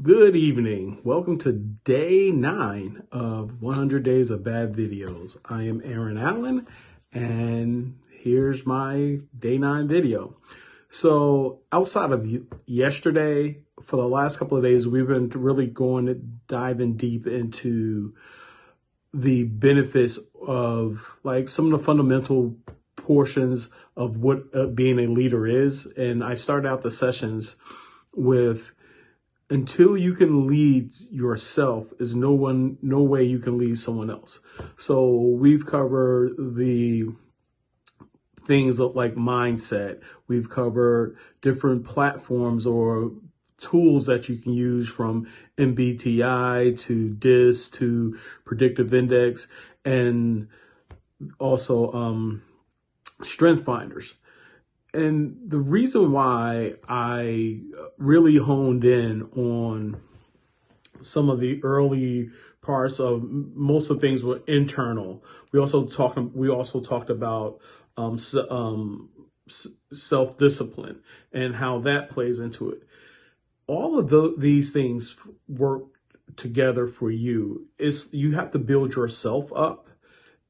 Good evening. Welcome to day 9 of 100 Days of Bad Videos. I am Aaron Allen, and here's my day 9 video. So outside of yesterday, for the last couple of days, we've been really diving deep into the benefits of like some of the fundamental portions of what being a leader is. And I started out the sessions with, until you can lead yourself, is no way you can lead someone else. So we've covered the things like mindset. We've covered different platforms or tools that you can use, from MBTI to DISC to predictive index, and also strength finders. And the reason why I really honed in on some of the early parts of most of the things were internal. We also talked about self-discipline and how that plays into it. All of these things work together for you. You have to build yourself up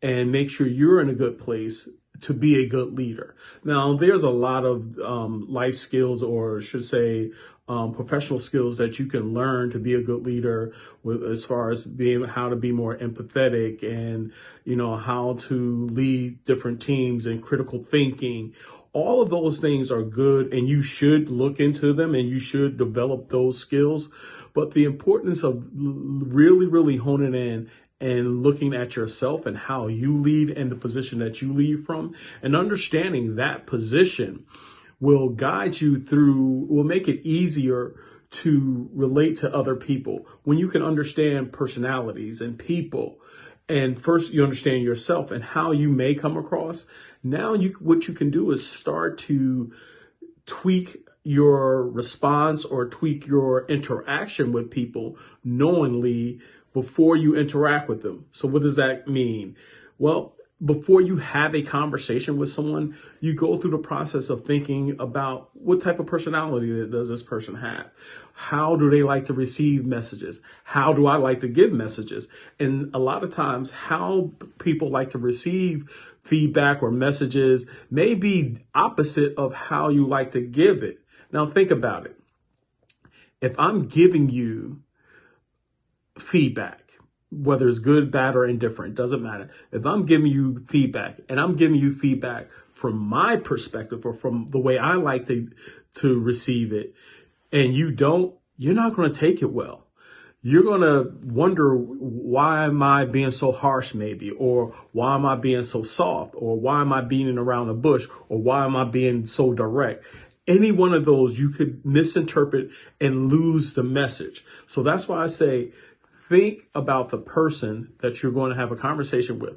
and make sure you're in a good place to be a good leader. Now, there's a lot of life skills, or I should say professional skills, that you can learn to be a good leader, as far as how to be more empathetic, and how to lead different teams, and critical thinking. All of those things are good, and you should look into them and you should develop those skills. But the importance of really honing in and looking at yourself and how you lead and the position that you lead from, and understanding that position will guide you through, will make it easier to relate to other people. When you can understand personalities and people, and first you understand yourself and how you may come across, now what you can do is start to tweak your response or tweak your interaction with people knowingly before you interact with them. So what does that mean? Well, before you have a conversation with someone, you go through the process of thinking about what type of personality does this person have? How do they like to receive messages? How do I like to give messages? And a lot of times, how people like to receive feedback or messages may be opposite of how you like to give it. Now think about it. If I'm giving you feedback, whether it's good, bad, or indifferent, doesn't matter. If I'm giving you feedback, and I'm giving you feedback from my perspective, or from the way I like to receive it, and you're not going to take it well. You're going to wonder, why am I being so harsh, maybe, or why am I being so soft, or why am I beating around the bush, or why am I being so direct? Any one of those you could misinterpret and lose the message. So that's why I say, think about the person that you're going to have a conversation with.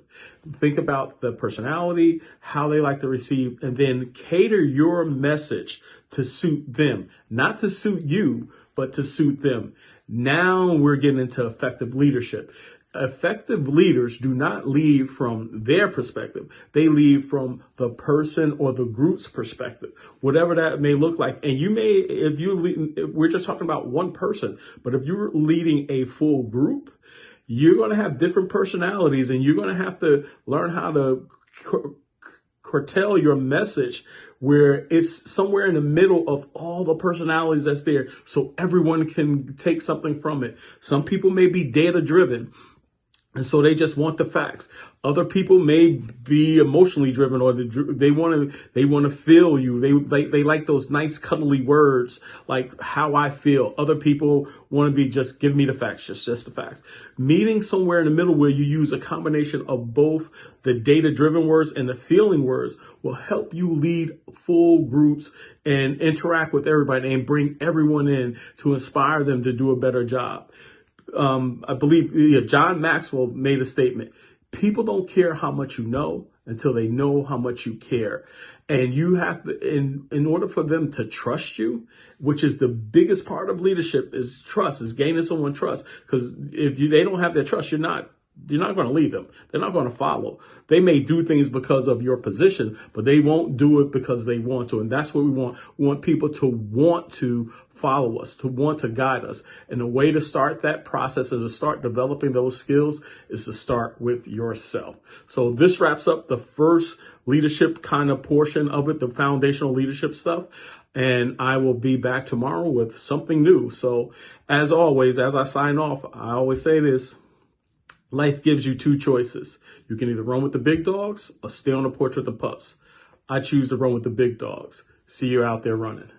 Think about the personality, how they like to receive, and then cater your message to suit them, not to suit you, but to suit them. Now we're getting into effective leadership. Effective leaders do not lead from their perspective. They lead from the person or the group's perspective, whatever that may look like. And we're just talking about one person, but if you're leading a full group, you're going to have different personalities, and you're going to have to learn how to curtail your message where it's somewhere in the middle of all the personalities that's there, so everyone can take something from it. Some people may be data driven, and so they just want the facts. Other people may be emotionally driven, or they want to feel you. They like those nice cuddly words, like how I feel. Other people want to be just give me the facts, just the facts. Meeting somewhere in the middle where you use a combination of both the data driven words and the feeling words will help you lead full groups and interact with everybody and bring everyone in to inspire them to do a better job. I believe John Maxwell made a statement. People don't care how much you know until they know how much you care. And you have to, in order for them to trust you, which is the biggest part of leadership, is trust, is gaining someone trust. Because if they don't have their trust, you're not you're not going to lead them. They're not going to follow. They may do things because of your position, but they won't do it because they want to. And that's what we want. We want people to want to follow us, to want to guide us. And the way to start that process and to start developing those skills is to start with yourself. So this wraps up the first leadership kind of portion of it, the foundational leadership stuff. And I will be back tomorrow with something new. So as always, as I sign off, I always say this: life gives you two choices. You can either run with the big dogs or stay on the porch with the pups. I choose to run with the big dogs. See you out there running.